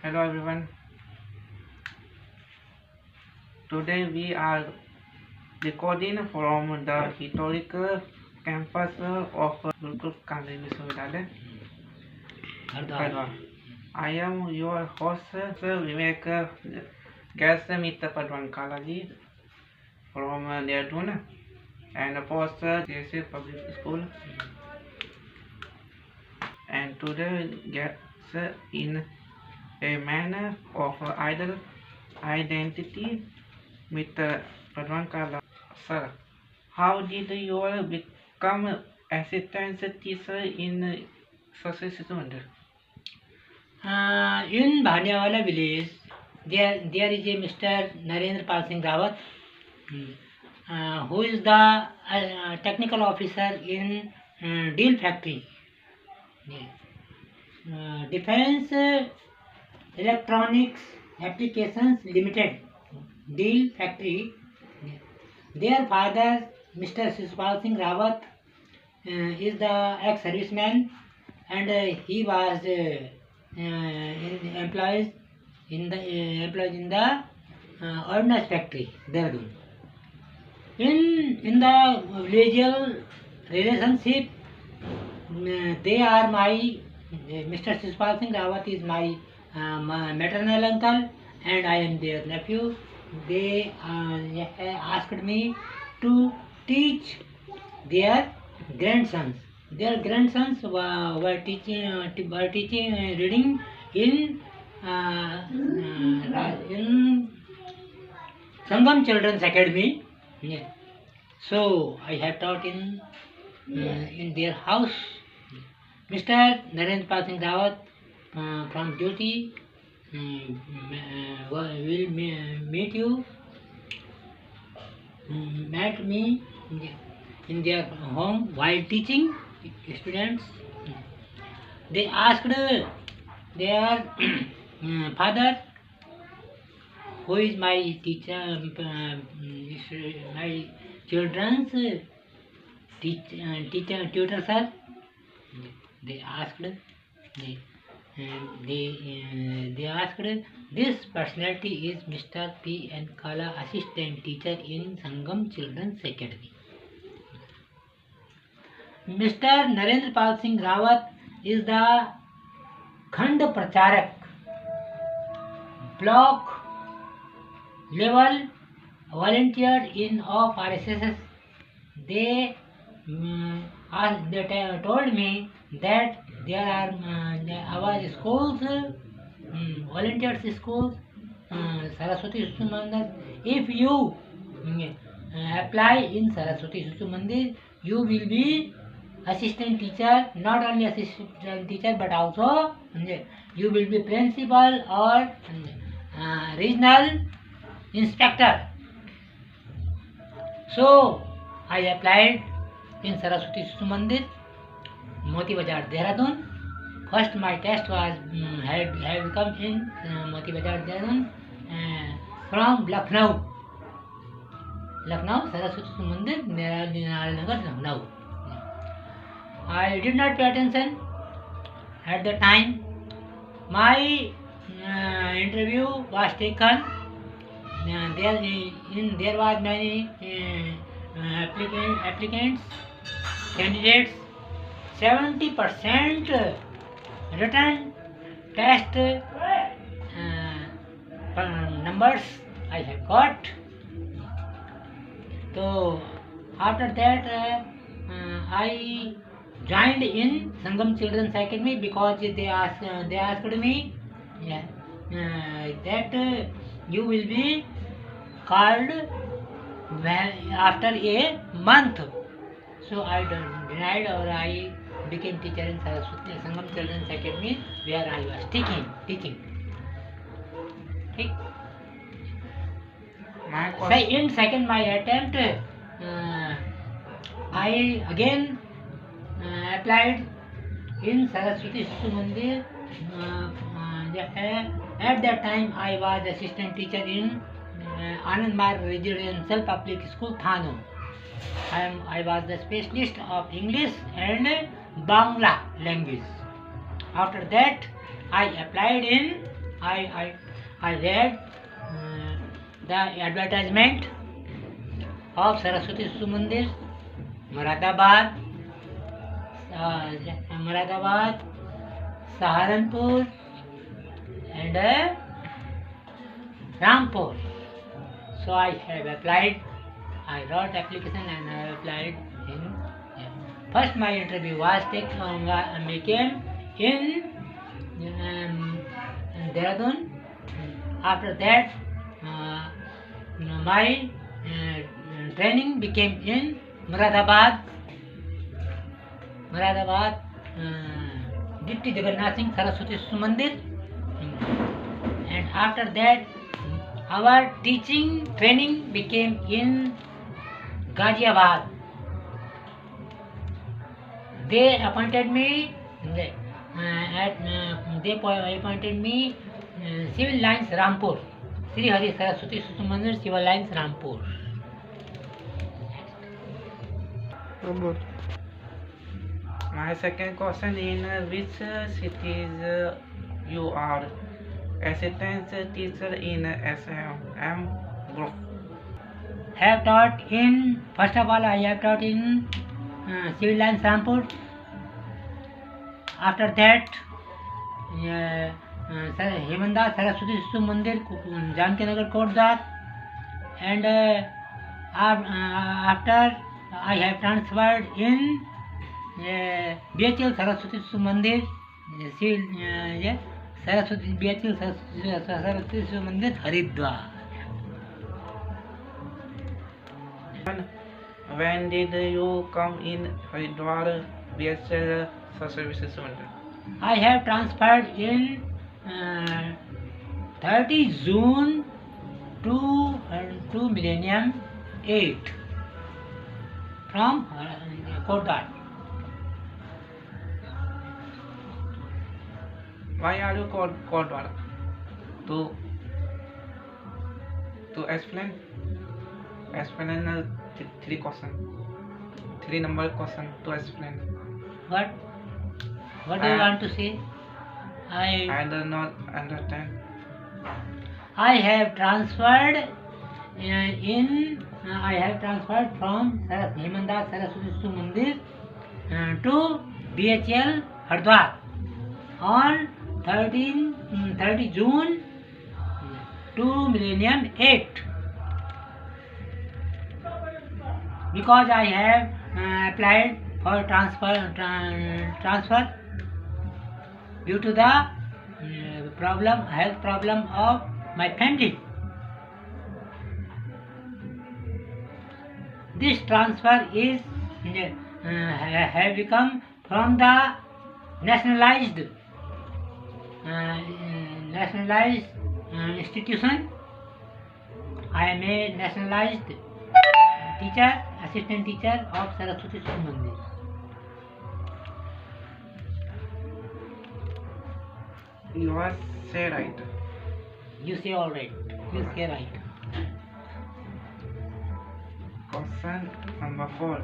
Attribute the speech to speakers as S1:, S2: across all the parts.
S1: Hello everyone. Today we are recording from the historical campus of Gurukul Kandri Vishwavidyalaya, Hardwar. I am your host, Sir Vivek Gasamita Padwankalaji from Dehradun and post JC Public School. And today gets in a manner of identity with Padwankala. Sir, how did you become assistant teacher in Social System?
S2: In Bhaniawala village, there is a Mr. Narendra Pal Singh Rawat, who is the technical officer in Deal Factory. Defense Electronics Applications Limited, Deal Factory. Their father, Mr. Shishpal Singh Rawat, is the ex-serviceman, and he was employed in the ordnance factory, Dehradun. In the village relationship, they are my Mr. Shishpal Singh Rawat is my maternal uncle, and I am their nephew. They asked me to teach their grandsons. Their grandsons were teaching reading in Sangam Children's Academy. Yeah. So I have taught in their house. Mr. Narendra Pal Singh Rawat from duty will meet you. Met me in their home while teaching students. They asked their father, who is my teacher, my children's tutor, sir. They asked, they asked, this personality is Mr. P. N. Kala, assistant teacher in Sangam Children's Academy. Mr. Narendra Pal Singh Rawat is the Khand Pracharak, block level volunteer in of RSS. They told me that there are our schools, volunteers schools, Saraswati Shisu Mandir. If you apply in Saraswati Shisu Mandir, you will be assistant teacher, not only assistant teacher but also you will be principal or regional inspector. So I applied in Saraswati Shisu Mandir, Moti Bazar, Dehradun. First my test was have come in Moti Bazar, Dehradun from Lucknow, Saraswati Shisu Mandir, Naranagar, Lucknow. I did not pay attention at the time. My interview was taken. There was many applicants, candidates. 70% written test numbers I have got. So after that I joined in Sangam Children's Academy because they asked me that you will be called after a month. So I denied, or I became teacher in Saraswati Sangam Children's Academy, where I was teaching. Okay. In second my attempt, I again applied in Saraswati Shisu Mandir. At that time I was assistant teacher in Anand Marg Residential Public School, Thano. I was the specialist of English and Bangla language. After that, I applied in I read the advertisement of Saraswati Shisu Mandir, Moradabad, Saharanpur, and Rampur. So I have applied. I wrote application and I applied in. First, my interview was became in Dehradun. After that, my training became in Moradabad, Dipti Jagannath Singh Saraswati Shisu Mandir. And after that, our teaching training became in Ghaziabad. They appointed me Civil Lines Rampur, Sri Hari Saraswati Shisu Mandir, Civil Lines Rampur.
S1: My second question, in which cities you are assistant teacher in SM group?
S2: Have taught in, first of all, I have taught in Civil Lines Rampur. After that, Hemanda Saraswati Shisu Mandir, Janki Nagar Kotdar. And after I have transferred in BHL Saraswati Shisu Mandir, BHL Saraswati Shisu Mandir, Haridwar.
S1: When did you come in Haridwar BHL Saraswati Shisu Mandir?
S2: I have transferred in 30 June to Millennium 8 from Kotdar.
S1: Why are you called Kotdar? To explain three number question to explain.
S2: What do you want to say?
S1: I do not understand.
S2: I have transferred from Hemanda Saraswati Shisu Mandir to BHL Haridwar on 30 June to Millennium 8, because I have applied for transfer due to the health problem of my family. This transfer is have become from the nationalized institution. I am a nationalized teacher, assistant teacher of Saraswati Shisu Mandir.
S1: You are say right.
S2: You say all right. You say right.
S1: Question number 4.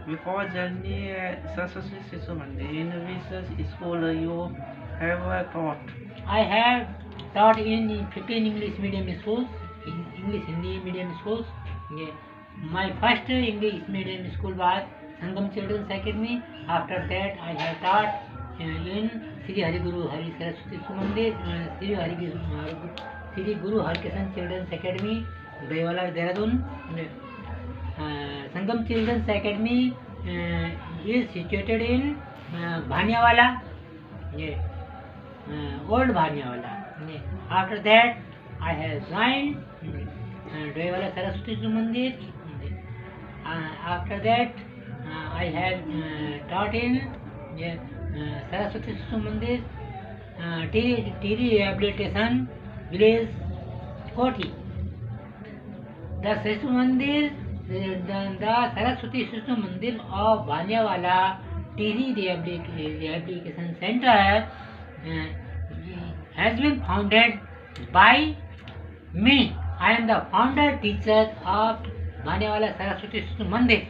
S1: Before journey Saraswati Shisu Mandir, in which school you have taught?
S2: I have taught in 15 English medium schools, in English Hindi medium schools. Yeah. My first English medium school was Sangam Children's Academy. After that, I have taught in Sri Hari Guru Hari Saraswati Shisu Mandir, Sri Guru Har Kishan Children's Academy, Daiwala, Dehradun. Sangam Children's Academy is situated in Bhaniawala, old Bhaniawala. After that, I have joined Daiwala Saraswati Shisu Mandir. After that, I have taught in Saraswati Shisu Mandir, TD Rehabilitation Village, Koti. The Shisu Mandir, the Saraswati Shisu Mandir of Bhaniawala TD Rehabilitation Center has been founded by me. I am the founder teacher of Bhaniawala Saraswati Shisu Mandir.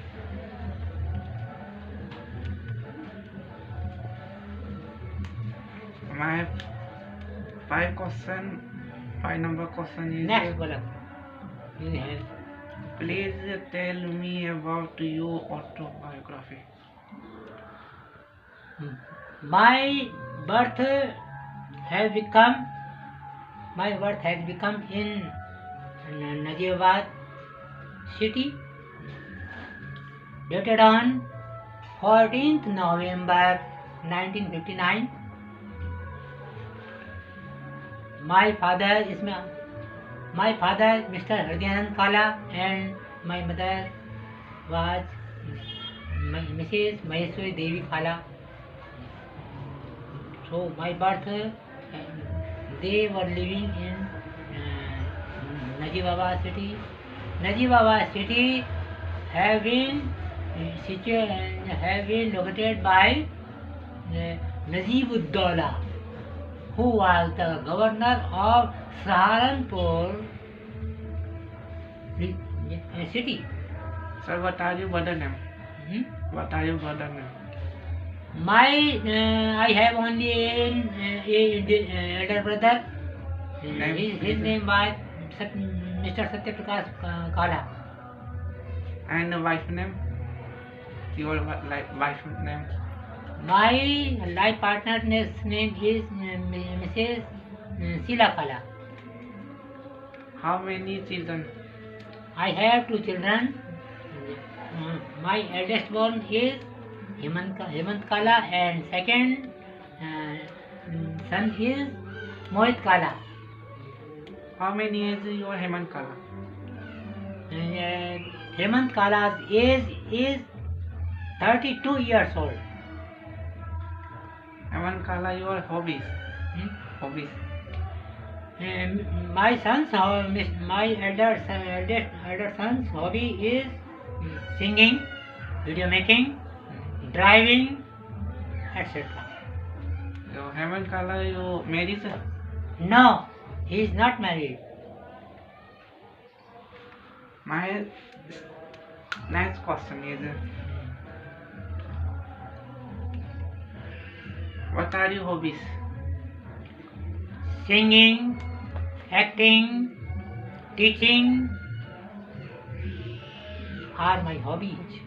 S1: My Five number question is
S2: Next bola. You have.
S1: please tell me about your autobiography.
S2: My birth has become in Najibabad city, dated on 14th November 1959. My father, Mr. Hridhayanand Kala, and my mother was Mrs. Maheshwari Devi Kala. So my birth, they were living in Najibabad city. Najibabad city have been located by Najib-ud-Dawla, who was the governor of Saharanpur city.
S1: Sir, what are your brother name?
S2: Hmm?
S1: What are your brother name?
S2: I have only an elder brother. His name was Mr. Satyaprakash Kala.
S1: And wife name? Your wife name?
S2: My life partner's name is Mrs. Sheila Kala.
S1: How many children?
S2: I have two children. My eldest born is Hemant Kala, and second son is Mohit Kala.
S1: How many years your Hemant Kala?
S2: Hemant Kala's age is 32 years old.
S1: Hemant Kala, your hobbies? Hobbies?
S2: My elder son's hobby is singing, video making, driving, etc.
S1: So Hemant Kala, you married?
S2: No, he is not married.
S1: My next question is, what are your hobbies?
S2: Singing, acting, teaching are my hobbies.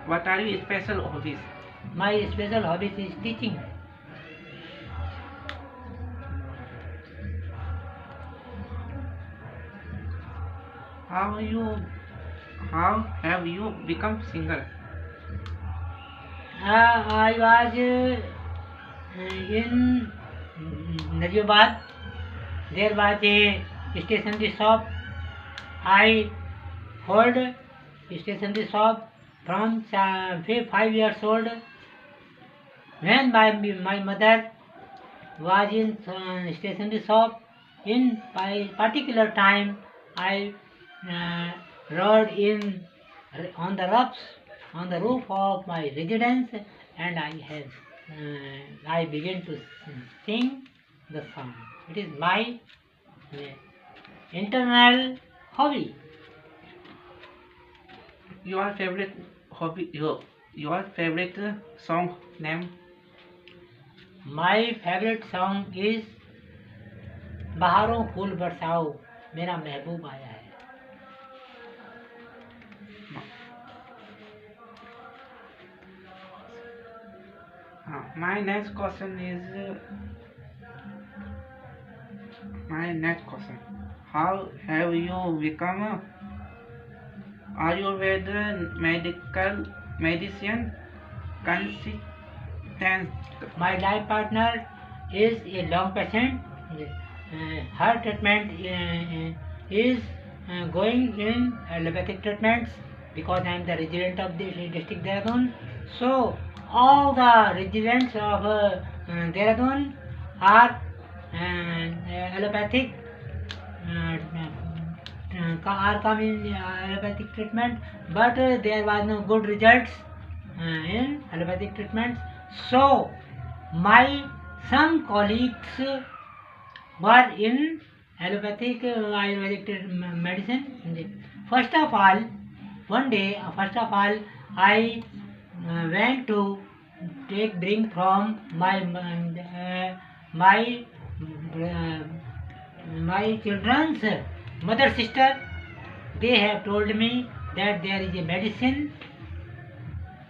S1: What are your special hobbies?
S2: My special hobbies is teaching.
S1: How have you become singer?
S2: I was in Najibabad. There was a stationery shop. I hold stationery shop from 5 years old. When my mother was in stationery shop, in particular time I rode on the roof of my residence, and I began to sing the song. It is my internal hobby.
S1: Your favorite hobby? Your favorite song name?
S2: My favorite song is बहारों फूल बरसाओ मेरा महबूब आया है.
S1: My next question is, how have you become Ayurveda medicine consistent?
S2: My life partner is a lung patient. Her treatment is going in allopathic treatments because I am the resident of the district Dehradun. So all the residents of Dehradun are allopathic are coming allopathic treatment, but there was no good results in allopathic treatments. So some colleagues were in allopathic Ayurvedic medicine. First of all, I went to bring from my uh, my children's mother sister. They have told me that there is a medicine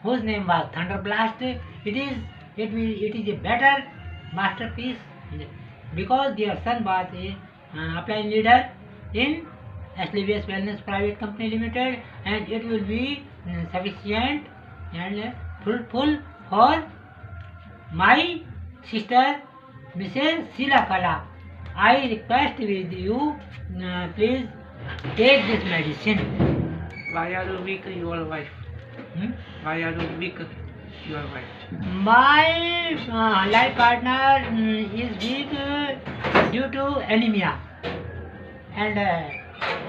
S2: whose name was Thunderblast. It is a better masterpiece because their son was a upline leader in Asclepius Wellness Private Company Limited, and it will be sufficient and fruitful for my sister Mrs. Sila Kala. I request with you, please take this medicine.
S1: Why are you weak, your wife?
S2: Hmm?
S1: Why are you weak, your wife?
S2: My life partner is weak due to anemia and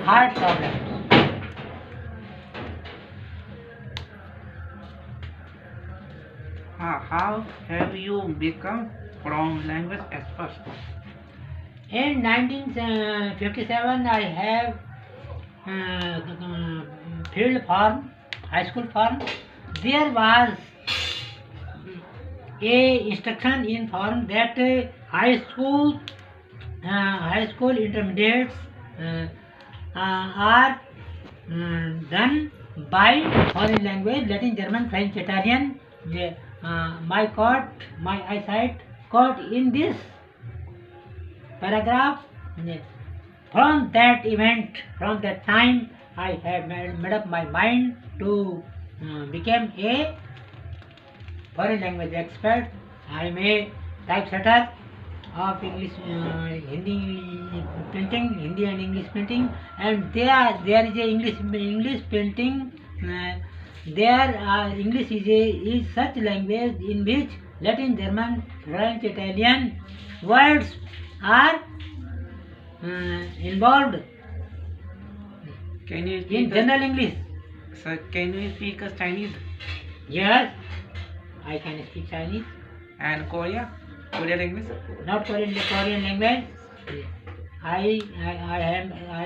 S2: heart problems.
S1: How have you become from language expert?
S2: In 1957, I have field form, high school form. There was a instruction in form that high school intermediates are done by foreign language, Latin, German, French, Italian. My eyesight caught in this paragraph. From that event, from that time, I have made up my mind to become a foreign language expert. I am a typesetter of English, Hindi printing, Hindi and English printing, and there is a English printing. English is such language in which Latin, German, French, Italian words are involved
S1: Can you
S2: in
S1: speak
S2: general English.
S1: Sir, can you speak Chinese
S2: Yes, I can speak Chinese,
S1: and Korean language?
S2: not Korean language. I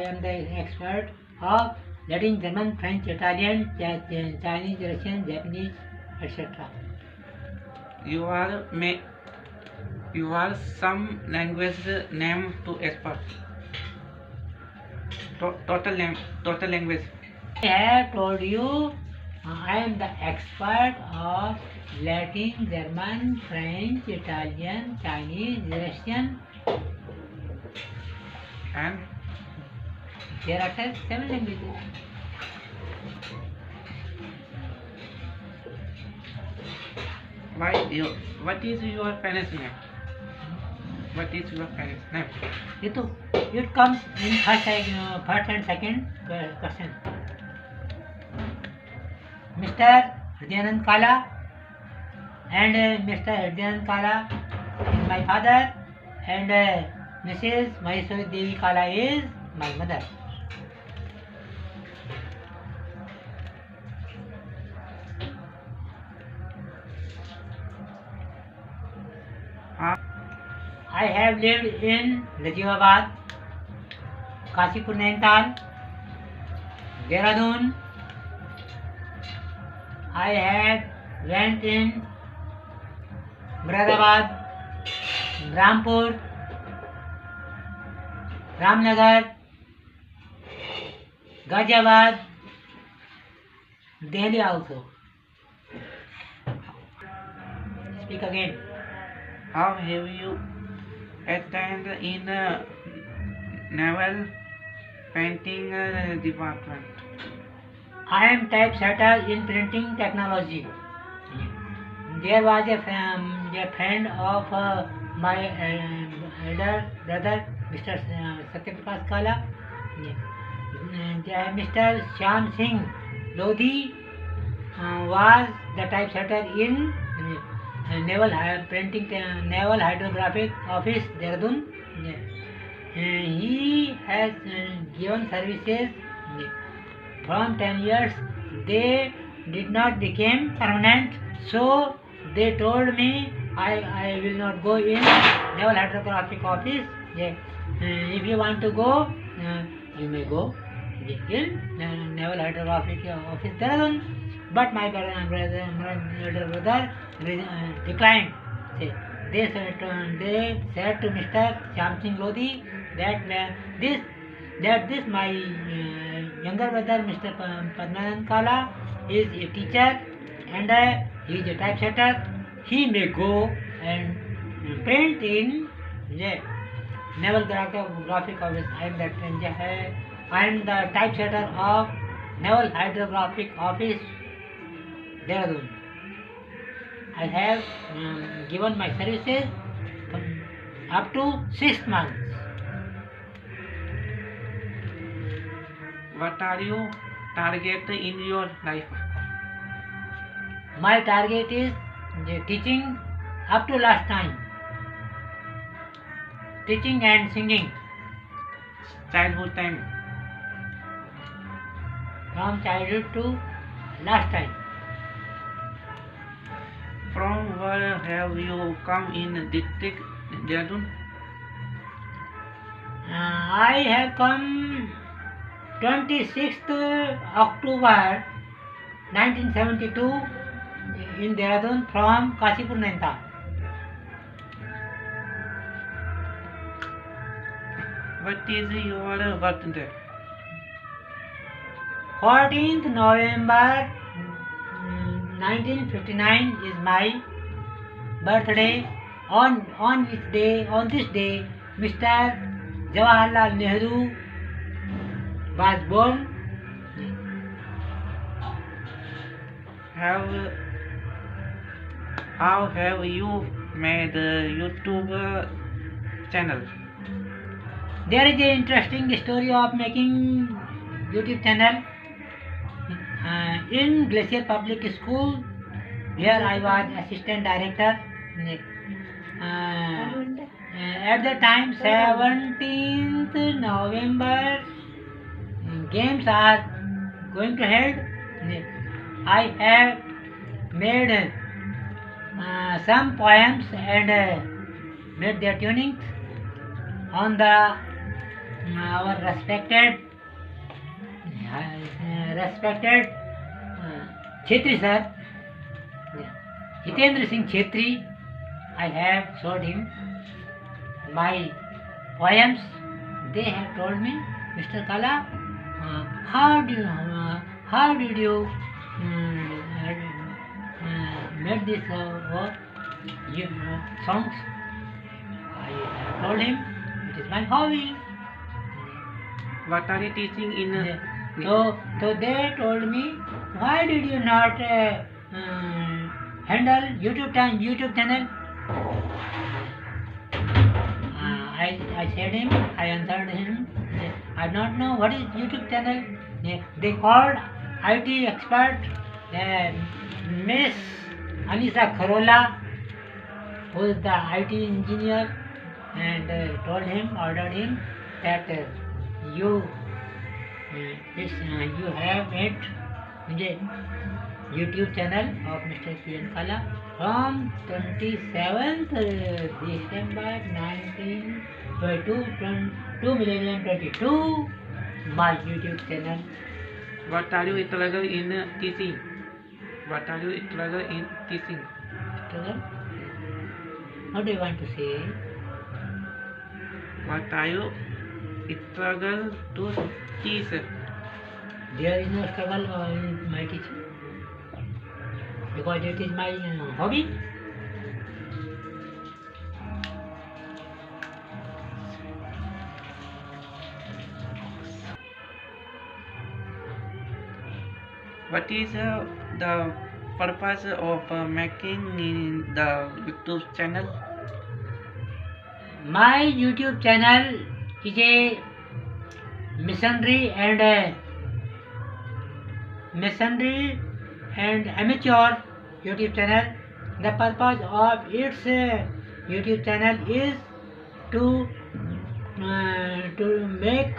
S2: am the expert of Latin, German, French, Italian, Chinese, Russian, Japanese, etc.
S1: You are some language name to expert. Total language.
S2: I have told you I am the expert of Latin, German, French, Italian, Chinese, Russian.
S1: And
S2: There are 7 languages.
S1: what is your parents' name? What is your parents' name?
S2: It comes in first and second question. Mr. Hridyanand Kala and Mr. Hridyanand Kala is my father, and Mrs. Maheshwari Devi Kala is my mother. I have lived in Najibabad, Kasipur Nainital, Dehradun. I had went in Muradabad, Rampur, Ramnagar, Ghaziabad, Delhi also. Speak again.
S1: How have you attended in naval painting department?
S2: I am typesetter in printing technology. There was a friend of my elder brother, Mr. Satyaprakash Kala. Mr. Shyam Singh Lodhi was the typesetter in Naval Hydrographic Office, Dehradun. He has given services from 10 years. They did not become permanent, so they told me I will not go in Naval Hydrographic Office. If you want to go, you may go in Naval Hydrographic Office, Dehradun. but my elder brother declined. They said to Mr. Shyam Singh Lodhi that my younger brother Mr. Padmanand Kala is a teacher and he is a typesetter. He may go and print in Naval Graphic Office. I am the typesetter of Naval Hydrographic Office, Dehradun. I have given my services up to 6 months.
S1: What are your target in your life?
S2: My target is teaching up to last time. Teaching and singing.
S1: Childhood time.
S2: From childhood to last time.
S1: From where have you come in district Dehradun?
S2: I have come 26th October 1972 in Dehradun from Kashipur Nainital.
S1: What is your birthday?
S2: 14th November 1959 is my birthday. On this day, Mr. Jawaharlal Nehru was born.
S1: How have you made a YouTube channel?
S2: There is an interesting story of making YouTube channel. In Glacier Public School, where I was assistant director. At the time, 17th November, games are going to held. I have made some poems and made their tunings on the our respected Chetri sir, Hitendra Singh Chetri. I have showed him my poems. They have told me, Mr. Kala, how did you made this songs? I have told him it is my hobby.
S1: What are you teaching in?
S2: So they told me, why did you not handle YouTube channel? I said him, I answered him, I don't know what is YouTube channel. They called IT expert Miss Anisa Kharola, who is the IT engineer, and ordered him that you have made YouTube channel of Mr. P.N. Kala from 27th December 2022, my YouTube channel.
S1: What are you struggle in teaching? What are you struggle in teaching?
S2: Struggle? What do you want to say?
S1: What are you struggle to teach?
S2: There is no struggle in my teaching because it is my hobby.
S1: What is the purpose of making the YouTube channel?
S2: My YouTube channel is a missionary and amateur YouTube channel. The purpose of its YouTube channel is to make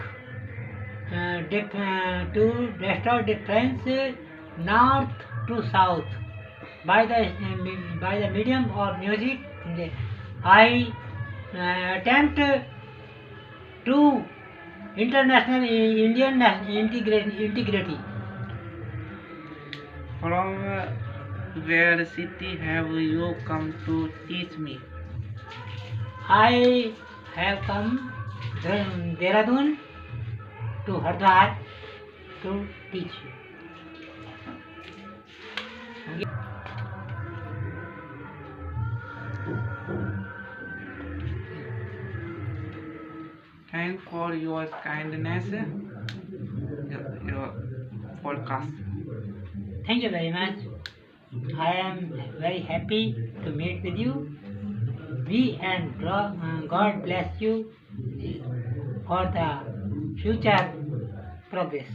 S2: to restore difference north to south by the medium of music. I attempt to international Indian integrity.
S1: From where city have you come to teach me?
S2: I have come from Dehradun to Hardwar to teach you.
S1: Thank for your kindness, your podcast.
S2: Thank you very much. I am very happy to meet with you. God bless you for the future progress.